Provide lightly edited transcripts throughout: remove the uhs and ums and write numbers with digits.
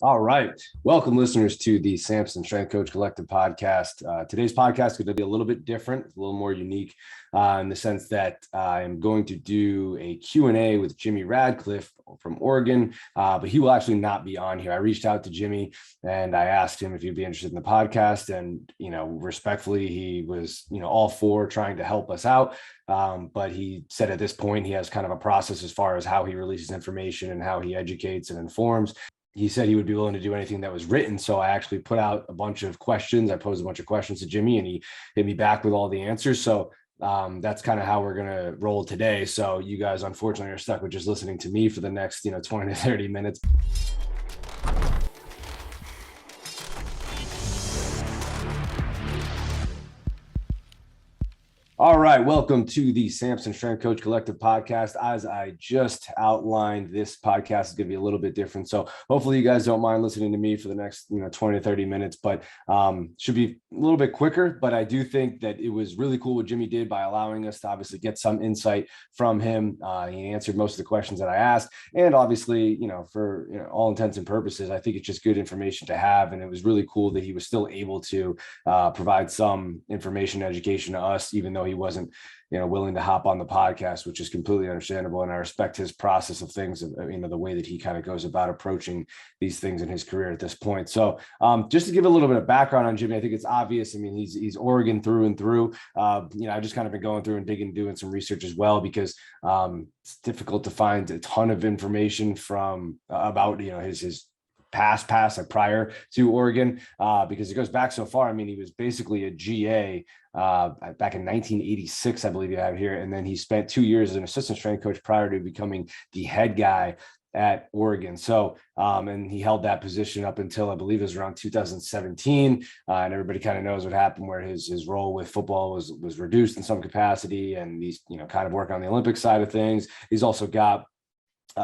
All right. Welcome, listeners, to the Samson Strength Coach Collective podcast. Today's podcast is going to be a little bit different, a little more unique in the sense that I'm going to do a Q&A with Jimmy Radcliffe from Oregon, but he will actually not be on here. I reached out to Jimmy and I asked him if he'd be interested in the podcast. And, respectfully, he was, all for trying to help us out. But he said at this point, he has kind of a process as far as how he releases information and how he educates and informs. He said he would be willing to do anything that was written. So I actually put out a bunch of questions. I posed a bunch of questions to Jimmy and he hit me back with all the answers. So that's kind of how we're going to roll today. So you guys, unfortunately, are stuck with just listening to me for the next, 20 to 30 minutes. All right, welcome to the Samson Strength Coach Collective podcast. As I just outlined, this podcast is going to be a little bit different. So hopefully you guys don't mind listening to me for the next 20 to 30 minutes, but should be a little bit quicker. But I do think that it was really cool what Jimmy did by allowing us to obviously get some insight from him. He answered most of the questions that I asked. And obviously, for all intents and purposes, I think it's just good information to have. And it was really cool that he was still able to provide some information, education to us, even though he wasn't, willing to hop on the podcast, which is completely understandable. And I respect his process of things, the way that he kind of goes about approaching these things in his career at this point. So just to give a little bit of background on Jimmy, I think it's obvious. I mean, he's Oregon through and through. I've just kind of been going through and doing some research as well, because it's difficult to find a ton of information from about, his past like prior to Oregon, because it goes back so far. I mean, he was basically a GA back in 1986, I believe you have here. And then he spent 2 years as an assistant strength coach prior to becoming the head guy at Oregon. So, and he held that position up until I believe it was around 2017. And everybody kind of knows what happened, where his role with football was reduced in some capacity. And he's, kind of working on the Olympic side of things. He's also got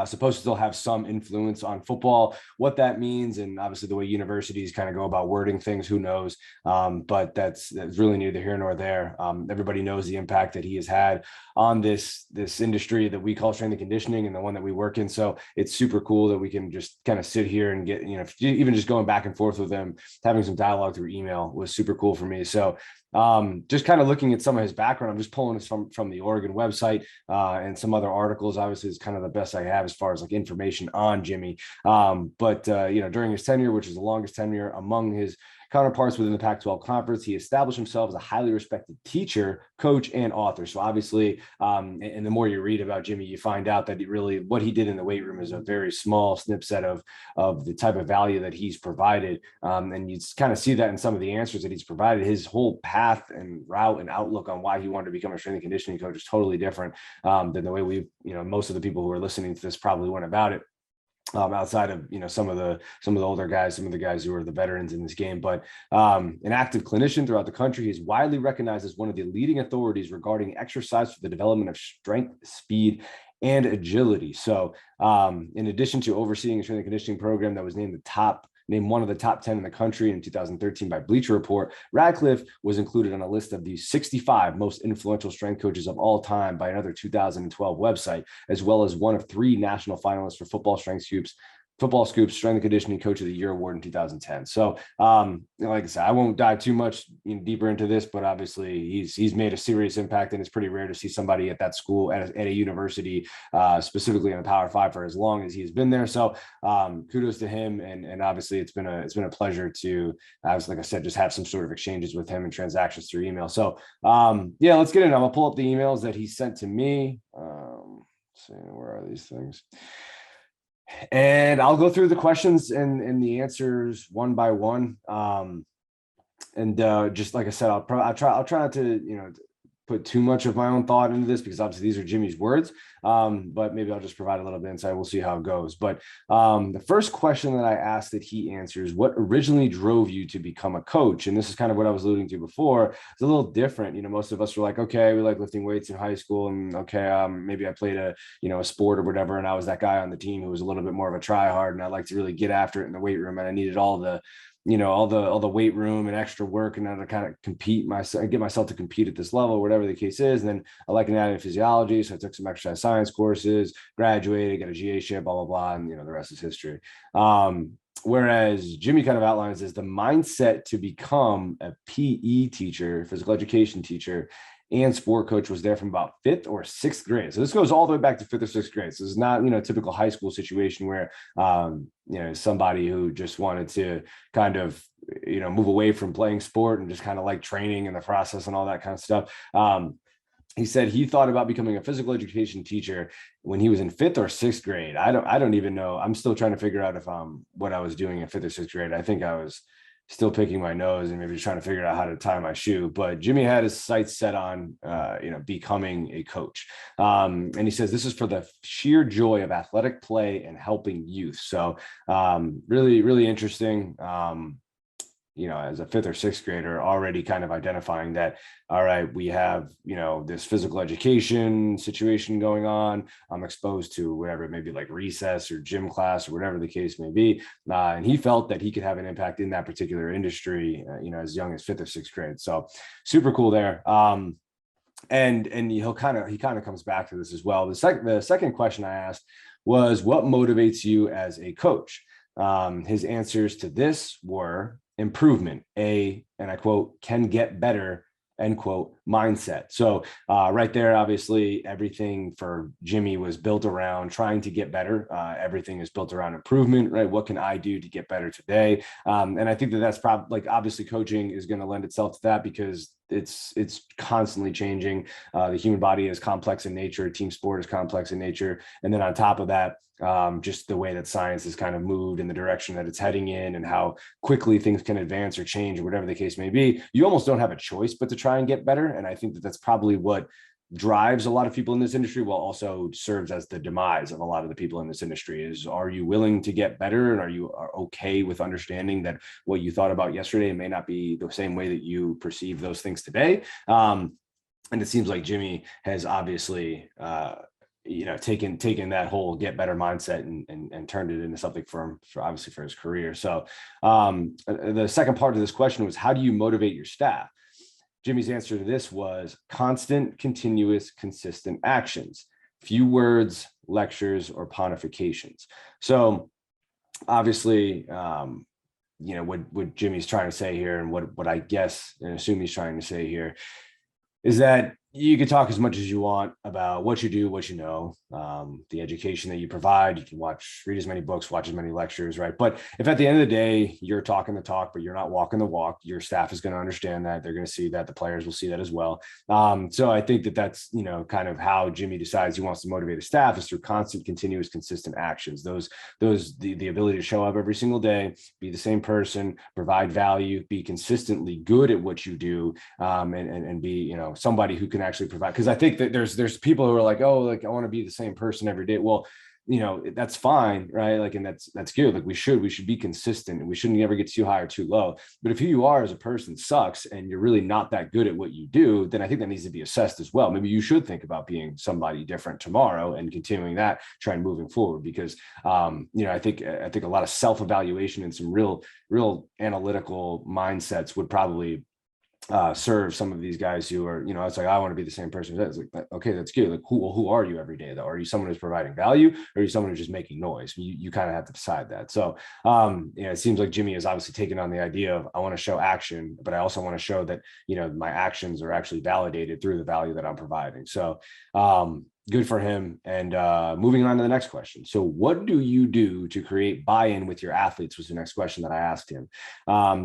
supposed to still have some influence on football. What that means, and obviously the way universities kind of go about wording things, who knows? But that's really neither here nor there. Everybody knows the impact that he has had on this industry that we call strength and conditioning, and the one that we work in. So it's super cool that we can just kind of sit here and get, even just going back and forth with them, having some dialogue through email was super cool for me. So just kind of looking at some of his background, I'm just pulling this from the Oregon website and some other articles. Obviously, it's kind of the best I have as far as like information on Jimmy. But during his tenure, which is the longest tenure among his counterparts within the Pac-12 conference, he established himself as a highly respected teacher, coach, and author. So obviously, and the more you read about Jimmy, you find out that what he did in the weight room is a very small snipset of the type of value that he's provided. And you kind of see that in some of the answers that he's provided. His whole path and route and outlook on why he wanted to become a strength and conditioning coach is totally different than the way most of the people who are listening to this probably went about it. Outside of some of the older guys, some of the guys who are the veterans in this game, but an active clinician throughout the country, he's widely recognized as one of the leading authorities regarding exercise for the development of strength, speed, and agility. So, in addition to overseeing a strength and conditioning program that was named one of the top 10 in the country in 2013 by Bleacher Report, Radcliffe was included on a list of the 65 most influential strength coaches of all time by another 2012 website, as well as one of 3 national finalists for Football Scoop's Strength and Conditioning Coach of the Year award in 2010. So, like I said, I won't dive too much deeper into this, but obviously he's made a serious impact, and it's pretty rare to see somebody at that school at a university, specifically in the Power 5, for as long as he's been there. So, kudos to him, and obviously it's been a pleasure to, like I said, just have some sort of exchanges with him and transactions through email. So, let's get in. I'm gonna pull up the emails that he sent to me. Let's see, where are these things? And I'll go through the questions and the answers one by one. Just like I said, I'll try not to, put too much of my own thought into this, because obviously these are Jimmy's words. But maybe I'll just provide a little bit of insight. We'll see how it goes. But the first question that I asked that he answers: what originally drove you to become a coach? And this is kind of what I was alluding to before. It's a little different. Most of us were like, okay, we like lifting weights in high school, and okay, maybe I played a sport or whatever, and I was that guy on the team who was a little bit more of a try hard, and I like to really get after it in the weight room, and I needed all the weight room and extra work, and then to kind of get myself to compete at this level, whatever the case is. And then I like anatomy and physiology, so I took some exercise science courses, graduated, got a GA ship, blah blah blah, and the rest is history. Whereas Jimmy kind of outlines is the mindset to become a PE teacher, physical education teacher, and sport coach was there from about 5th or 6th grade. So this goes all the way back to 5th or 6th grade. So it's not, a typical high school situation where, somebody who just wanted to kind of, move away from playing sport and just kind of like training and the process and all that kind of stuff. He said he thought about becoming a physical education teacher when he was in 5th or 6th grade. I don't even know. I'm still trying to figure out if what I was doing in 5th or 6th grade. I think I was still picking my nose and maybe just trying to figure out how to tie my shoe. But Jimmy had his sights set on, becoming a coach. And he says this is for the sheer joy of athletic play and helping youth. So really, really interesting. As a 5th or 6th grader, already kind of identifying that, all right, we have, this physical education situation going on. I'm exposed to whatever it may be, like recess or gym class or whatever the case may be. And he felt that he could have an impact in that particular industry, as young as 5th or 6th grade. So super cool there. And he kind of comes back to this as well. The second question I asked was, what motivates you as a coach? His answers to this were improvement, and I quote, can get better, end quote, mindset. So right there, obviously, everything for Jimmy was built around trying to get better. Everything is built around improvement, right? What can I do to get better today? And I think that's probably, like, obviously coaching is going to lend itself to that because it's constantly changing. The human body is complex in nature. Team sport is complex in nature. And then on top of that, just the way that science has kind of moved in the direction that it's heading in and how quickly things can advance or change or whatever the case may be, you almost don't have a choice but to try and get better. And I think that's probably what drives a lot of people in this industry, while also serves as the demise of a lot of the people in this industry. Is, are you willing to get better? And are you okay with understanding that what you thought about yesterday may not be the same way that you perceive those things today? And it seems like Jimmy has obviously taken that whole get better mindset and turned it into something for obviously for his career. So the second part of this question was, how do you motivate your staff? Jimmy's answer to this was constant, continuous, consistent actions, few words, lectures, or pontifications. So obviously, what Jimmy's trying to say here, and what I guess and assume he's trying to say here, is that you can talk as much as you want about what you do, what you know, the education that you provide. You can read as many books, watch as many lectures, right? But if at the end of the day, you're talking the talk, but you're not walking the walk, your staff is going to understand that. They're going to see that. The players will see that as well. So I think that's, kind of how Jimmy decides he wants to motivate his staff, is through constant, continuous, consistent actions. The ability to show up every single day, be the same person, provide value, be consistently good at what you do, and be, somebody who can actually provide. Because I think that there's people who are like, oh, like I want to be the same person every day. Well, that's fine, right? Like, and that's good. Like we should be consistent, and we shouldn't ever get too high or too low. But if who you are as a person sucks and you're really not that good at what you do, then I think that needs to be assessed as well. Maybe you should think about being somebody different tomorrow and continuing that trend moving forward. Because I think a lot of self-evaluation and some real analytical mindsets would probably serve some of these guys who are, it's like, I want to be the same person. It's like, okay, that's good. Like, who are you every day though? Are you someone who's providing value, or are you someone who's just making noise? You kind of have to decide that. So, it seems like Jimmy has obviously taken on the idea of, I want to show action, but I also want to show that, my actions are actually validated through the value that I'm providing. So, good for him. And moving on to the next question. So what do you do to create buy-in with your athletes, was the next question that I asked him.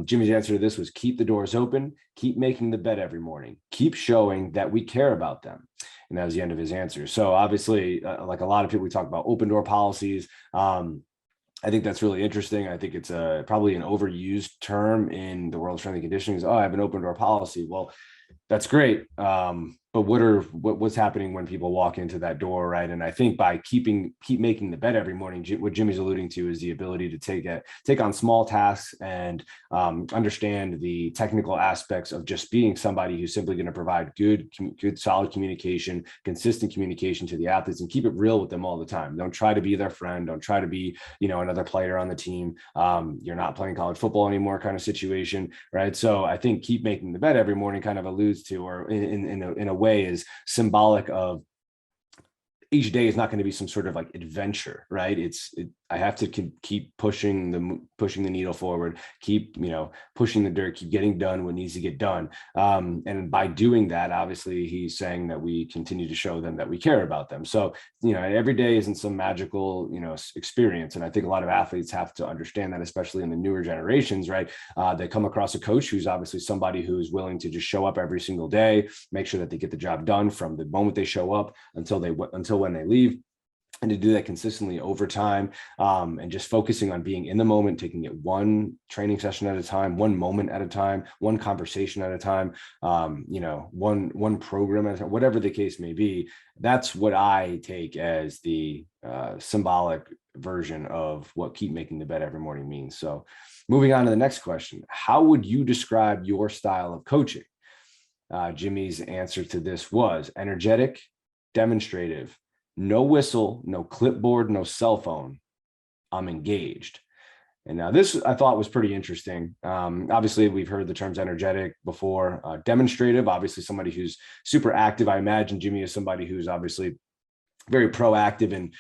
Jimmy's answer to this was, keep the doors open, keep making the bed every morning, keep showing that we care about them. And that was the end of his answer. So obviously, like a lot of people, we talk about open door policies. I think that's really interesting. I think it's probably an overused term in the world of strength and conditioning. Is, oh, I have an open door policy. Well, that's great. But what's happening when people walk into that door, right? And I think by keep making the bed every morning, what Jimmy's alluding to is the ability to take on small tasks and understand the technical aspects of just being somebody who's simply going to provide good, solid communication, consistent communication to the athletes, and keep it real with them all the time. Don't try to be their friend. Don't try to be, another player on the team. You're not playing college football anymore kind of situation, right? So I think keep making the bed every morning kind of alludes to, or in a way is symbolic of, each day is not going to be some sort of like adventure, right? I have to keep pushing the needle forward, keep, pushing the dirt, keep getting done what needs to get done. And by doing that, obviously he's saying that we continue to show them that we care about them. So, every day isn't some magical, experience. And I think a lot of athletes have to understand that, especially in the newer generations, right? They come across a coach who's obviously somebody who's willing to just show up every single day, make sure that they get the job done from the moment they show up until when they leave. And to do that consistently over time, and just focusing on being in the moment, taking it one training session at a time, one moment at a time, one conversation at a time, one program at a time, whatever the case may be. That's what I take as the symbolic version of what keep making the bed every morning means. So moving on to the next question, how would you describe your style of coaching? Jimmy's answer to this was energetic, demonstrative, no whistle, no clipboard, no cell phone. I'm engaged. And now this I thought was pretty interesting. Obviously, we've heard the terms energetic before. Demonstrative, obviously somebody who's super active. I imagine Jimmy is somebody who's obviously very proactive in,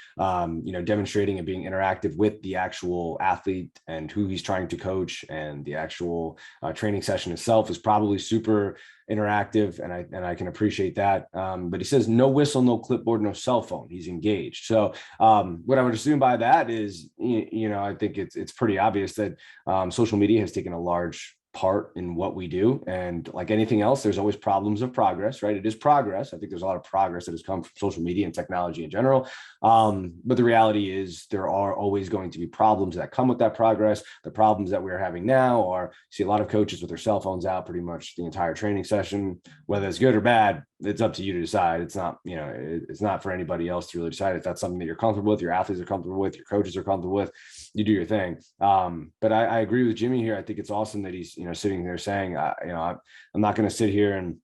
demonstrating and being interactive with the actual athlete and who he's trying to coach. And the actual training session itself is probably super interactive. And I can appreciate that. But he says no whistle, no clipboard, no cell phone. He's engaged. So what I would assume by that is, I think it's pretty obvious that social media has taken a large part in what we do. And like anything else, there's always problems of progress, right? It is progress. I think there's a lot of progress that has come from social media and technology in general. But the reality is there are always going to be problems that come with that progress. The problems that we're having now are, see a lot of coaches with their cell phones out pretty much the entire training session, whether it's good or bad, it's up to you to decide. It's not, it's not for anybody else to really decide. If that's something that you're comfortable with, your athletes are comfortable with, your coaches are comfortable with, you do your thing. But I agree with Jimmy here. I think it's awesome that he's, sitting there saying, I'm not going to sit here and,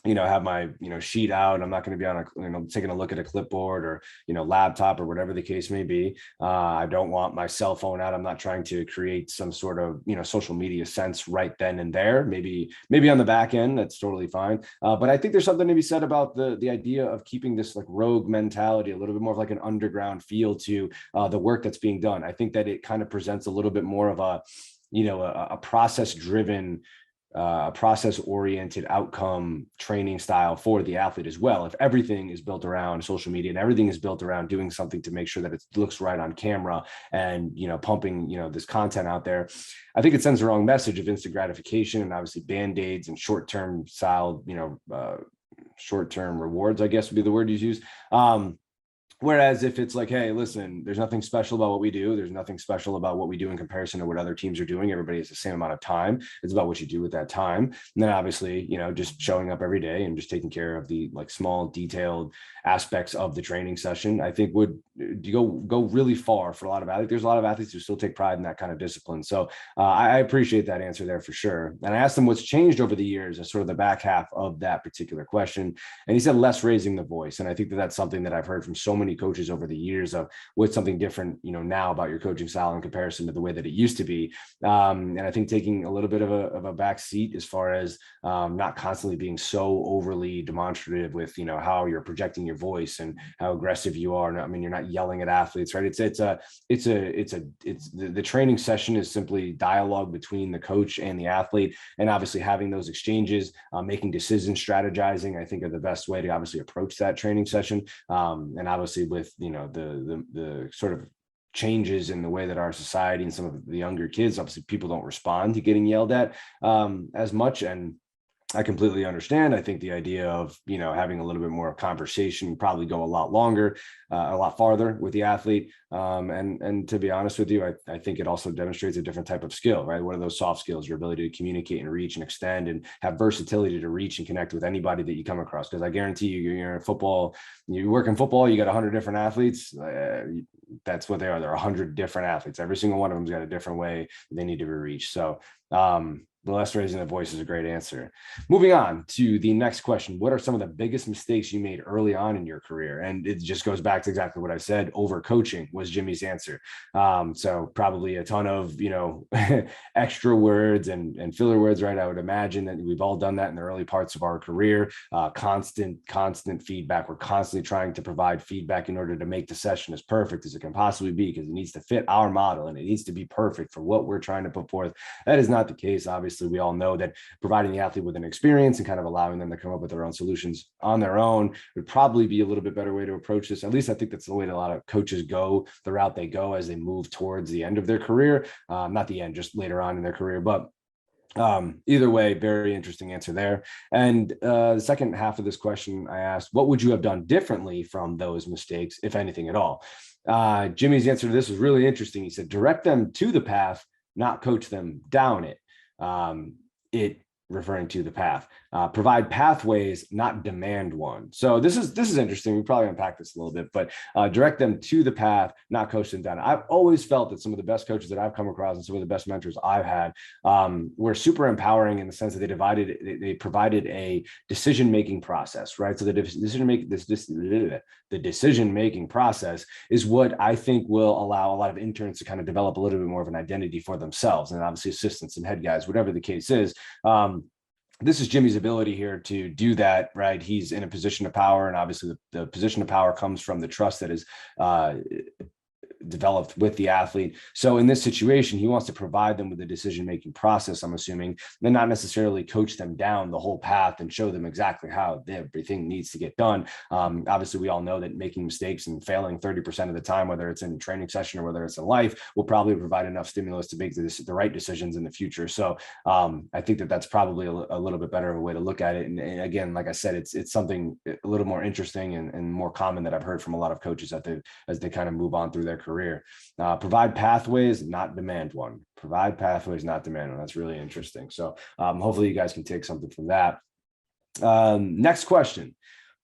have my, sheet out. I'm not going to be on a, taking a look at a clipboard or, laptop or whatever the case may be. I don't want my cell phone out. I'm not trying to create some sort of, social media sense right then and there. Maybe on the back end, that's totally fine. But I think there's something to be said about the idea of keeping this like rogue mentality, a little bit more of like an underground feel to the work that's being done. I think that it kind of presents a little bit more of a process driven, process-oriented outcome training style for the athlete as well. If everything is built around social media and everything is built around doing something to make sure that it looks right on camera and, pumping, this content out there, I think it sends the wrong message of instant gratification and obviously band-aids and short-term style, short-term rewards, I guess would be the word you use. Whereas if it's like, hey, listen, there's nothing special about what we do. There's nothing special about what we do in comparison to what other teams are doing. Everybody has the same amount of time. It's about what you do with that time. And then obviously, just showing up every day and just taking care of the like small detailed aspects of the training session, I think would go really far for a lot of athletes. There's a lot of athletes who still take pride in that kind of discipline. So I appreciate that answer there for sure. And I asked him what's changed over the years as sort of the back half of that particular question. And he said less raising the voice. And I think that that's something that I've heard from so many coaches over the years of what's something different, now about your coaching style in comparison to the way that it used to be. And I think taking a little bit of a back seat as far as not constantly being so overly demonstrative with, how you're projecting your voice and how aggressive you are. I mean, you're not yelling at athletes, right? The training session is simply dialogue between the coach and the athlete, and obviously having those exchanges, making decisions, strategizing, I think are the best way to obviously approach that training session. And obviously with, the sort of changes in the way that our society and some of the younger kids, obviously people don't respond to getting yelled at as much. And I completely understand. I think the idea of, having a little bit more conversation probably go a lot longer, a lot farther with the athlete. And to be honest with you, I think it also demonstrates a different type of skill, right? What are those soft skills? Your ability to communicate and reach and extend and have versatility to reach and connect with anybody that you come across. Because I guarantee you're in football, you work in football, you got 100 different athletes. That's what they are. They're 100 different athletes. Every single one of them's got a different way they need to be reached. So, The less raising the voice is a great answer. Moving on to the next question. What are some of the biggest mistakes you made early on in your career? And it just goes back to exactly what I said. Overcoaching was Jimmy's answer. So probably a ton of, extra words and filler words, right? I would imagine that we've all done that in the early parts of our career. Constant feedback. We're constantly trying to provide feedback in order to make the session as perfect as it can possibly be, because it needs to fit our model and it needs to be perfect for what we're trying to put forth. That is not the case. Obviously, we all know that providing the athlete with an experience and kind of allowing them to come up with their own solutions on their own would probably be a little bit better way to approach this. At least I think that's the way that a lot of coaches go, the route they go as they move towards the end of their career. Not the end, just later on in their career. But either way, very interesting answer there. And the second half of this question, I asked, what would you have done differently from those mistakes, if anything at all? Jimmy's answer to this was really interesting. He said, direct them to the path, not coach them down it. It referring to the path, provide pathways, not demand one. So this is interesting. We probably unpack this a little bit, but direct them to the path, not coach them down. I've always felt that some of the best coaches that I've come across and some of the best mentors I've had were super empowering in the sense that they provided a decision-making process, right? So the decision-making process is what I think will allow a lot of interns to kind of develop a little bit more of an identity for themselves, and obviously assistants and head guys, whatever the case is. This is Jimmy's ability here to do that, right? He's in a position of power, and obviously the position of power comes from the trust that is developed with the athlete. So in this situation, he wants to provide them with a decision-making process, I'm assuming, then not necessarily coach them down the whole path and show them exactly how everything needs to get done. Obviously, we all know that making mistakes and failing 30% of the time, whether it's in a training session or whether it's in life, will probably provide enough stimulus to make the right decisions in the future. So I think that that's probably a little bit better of a way to look at it. And again, like I said, it's something a little more interesting and more common that I've heard from a lot of coaches as they kind of move on through their career. Provide pathways, not demand one. Provide pathways, not demand one. That's really interesting. So hopefully you guys can take something from that. Next question.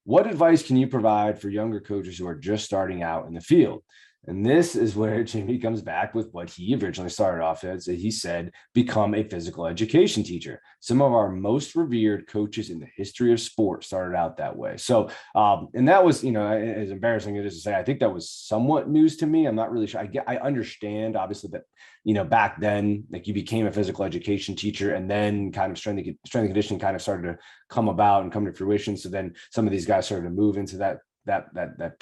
What advice can you provide for younger coaches who are just starting out in the field? And this is where Jimmy comes back with what he originally started off as. He said, become a physical education teacher. Some of our most revered coaches in the history of sport started out that way. So, and that was, as embarrassing as it is to say, I think that was somewhat news to me. I'm not really sure. I understand, obviously, that, back then, like, you became a physical education teacher, and then kind of strength and conditioning kind of started to come about and come to fruition. So then some of these guys started to move into that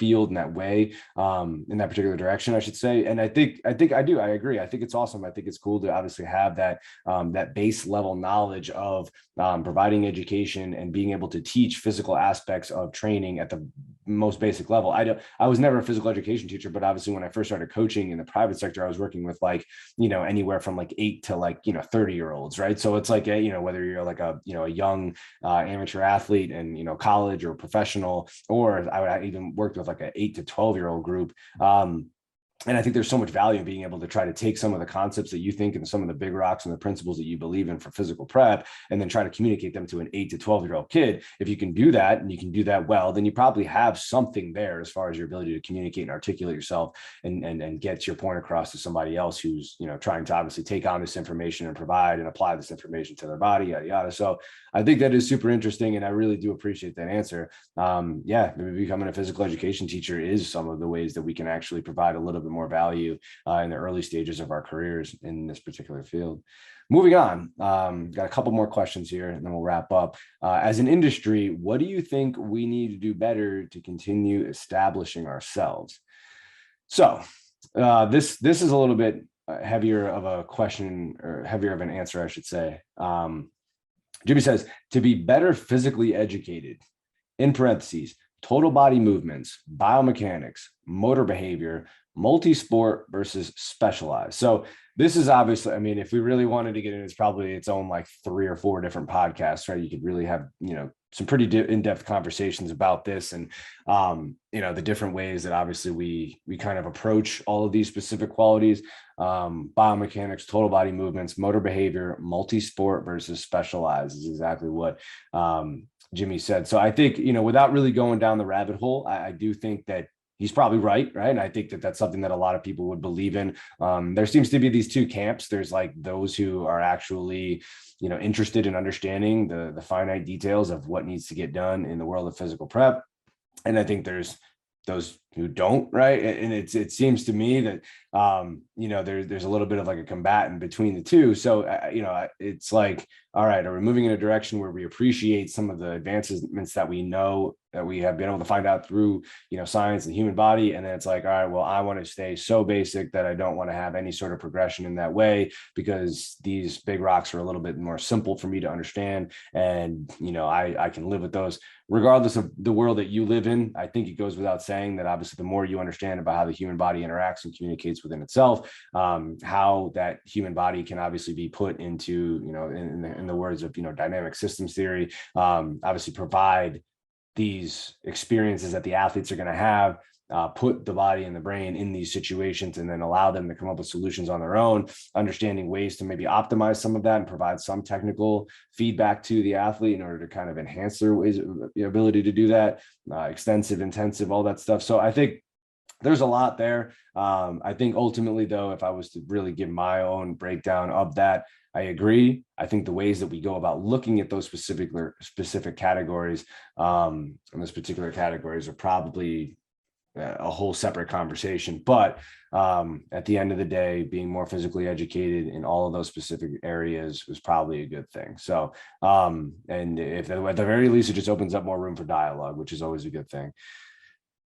field in that way, in that particular direction, I should say. And I agree. I think it's awesome. I think it's cool to obviously have that base level knowledge of providing education and being able to teach physical aspects of training at the most basic level. I was never a physical education teacher, but obviously when I first started coaching in the private sector, I was working with anywhere from 8 to 30-year-olds, right? So it's whether you're a young amateur athlete in college or professional, or I even worked with an 8 to 12-year-old group. And I think there's so much value in being able to try to take some of the concepts that you think and some of the big rocks and the principles that you believe in for physical prep, and then try to communicate them to an 8 to 12-year-old kid. If you can do that, and you can do that well, then you probably have something there as far as your ability to communicate and articulate yourself and get your point across to somebody else who's, trying to obviously take on this information and provide and apply this information to their body, yada, yada. So I think that is super interesting, and I really do appreciate that answer. Maybe becoming a physical education teacher is some of the ways that we can actually provide a little bit more value in the early stages of our careers in this particular field. Moving on, got a couple more questions here and then we'll wrap up. As an industry, what do you think we need to do better to continue establishing ourselves? So this is a little bit heavier of a question, or heavier of an answer, I should say. Jimmy says, to be better physically educated, in parentheses, total body movements, biomechanics, motor behavior, multi-sport versus specialized. So this is obviously, if we really wanted to get in, it's probably its own 3 or 4 different podcasts, right? You could really have, some pretty in-depth conversations about this, and, the different ways that obviously we kind of approach all of these specific qualities. Biomechanics, total body movements, motor behavior, multi-sport versus specialized is exactly what Jimmy said. So I think, without really going down the rabbit hole, I do think that he's probably right. And I think that that's something that a lot of people would believe in. There seems to be these two camps. There's like those who are actually, interested in understanding the finite details of what needs to get done in the world of physical prep. And I think there's those who don't, right? And it seems to me that, there's a little bit of like a combatant between the two. So, it's like, all right, are we moving in a direction where we appreciate some of the advancements that we know that we have been able to find out through, science and the human body? And then it's like, all right, well, I want to stay so basic that I don't want to have any sort of progression in that way, because these big rocks are a little bit more simple for me to understand. And, I can live with those regardless of the world that you live in. I think it goes without saying that obviously the more you understand about how the human body interacts and communicates within itself, how that human body can obviously be put into, in the words of, dynamic systems theory, obviously provide these experiences that the athletes are going to have, put the body and the brain in these situations, and then allow them to come up with solutions on their own, understanding ways to maybe optimize some of that and provide some technical feedback to the athlete in order to kind of enhance their ways, ability to do that, extensive, intensive, all that stuff. So I think there's a lot there. I think ultimately, though, if I was to really give my own breakdown of that, I agree. I think the ways that we go about looking at those specific categories, and those particular categories are probably a whole separate conversation. But at the end of the day, being more physically educated in all of those specific areas was probably a good thing. So, and if at the very least, it just opens up more room for dialogue, which is always a good thing.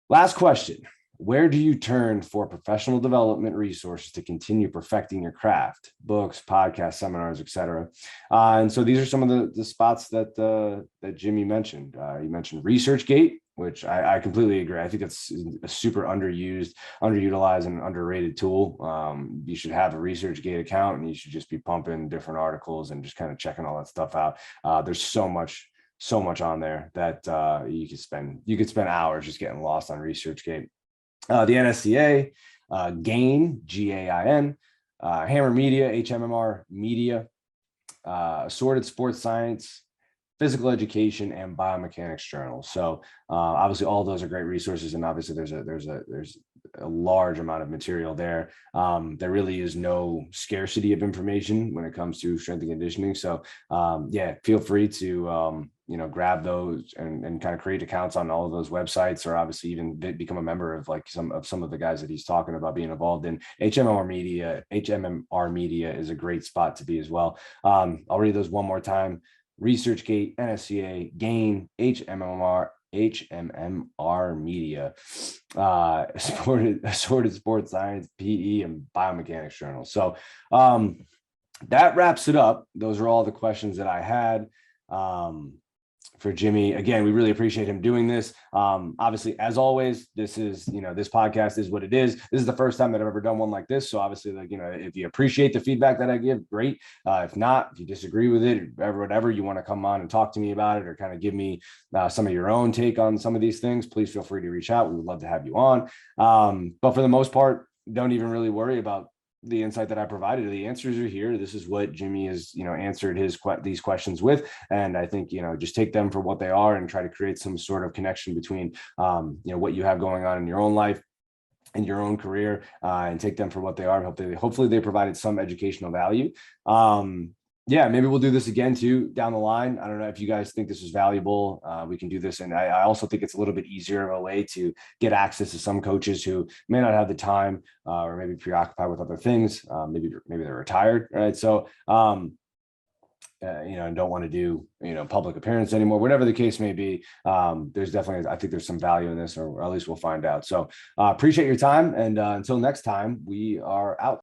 Last question. Where do you turn for professional development resources to continue perfecting your craft? Books, podcasts, seminars, etc. And so these are some of the spots that Jimmy mentioned. You mentioned ResearchGate, which I completely agree. I think it's a super underutilized, and underrated tool. You should have a ResearchGate account, and you should just be pumping different articles and just kind of checking all that stuff out. There's so much on there that you could spend hours just getting lost on ResearchGate. The NSCA, GAIN, GAIN, Hammer Media, HMMR Media, Assorted Sports Science, Physical Education, and Biomechanics Journal. So obviously all of those are great resources, and obviously there's a large amount of material there. There really is no scarcity of information when it comes to strength and conditioning. So feel free to grab those and kind of create accounts on all of those websites, or obviously even become a member of like some of the guys that he's talking about being involved in. HMMR Media is a great spot to be as well. I'll read those one more time. ResearchGate, NSCA, GAIN, HMMR Media, Assorted Sports Science, PE, and Biomechanics Journal. So that wraps it up. Those are all the questions that I had for Jimmy. Again, we really appreciate him doing this. Obviously, as always, this is, this podcast is what it is. This is the first time that I've ever done one like this. So obviously, if you appreciate the feedback that I give, great. If not, if you disagree with it, or whatever, you want to come on and talk to me about it, or kind of give me some of your own take on some of these things, please feel free to reach out. We would love to have you on. But for the most part, don't even really worry about the insight that I provided. The answers are here. This is what Jimmy has, answered these questions with. And I think, just take them for what they are and try to create some sort of connection between, what you have going on in your own life and your own career, and take them for what they are. Hopefully they provided some educational value. Maybe we'll do this again too down the line. I don't know if you guys think this is valuable. We can do this. And I also think it's a little bit easier of a way to get access to some coaches who may not have the time, or maybe preoccupied with other things. Maybe they're retired, right? So, and don't want to do, public appearance anymore, whatever the case may be. There's definitely, I think there's some value in this, or at least we'll find out. So appreciate your time. And until next time, we are out.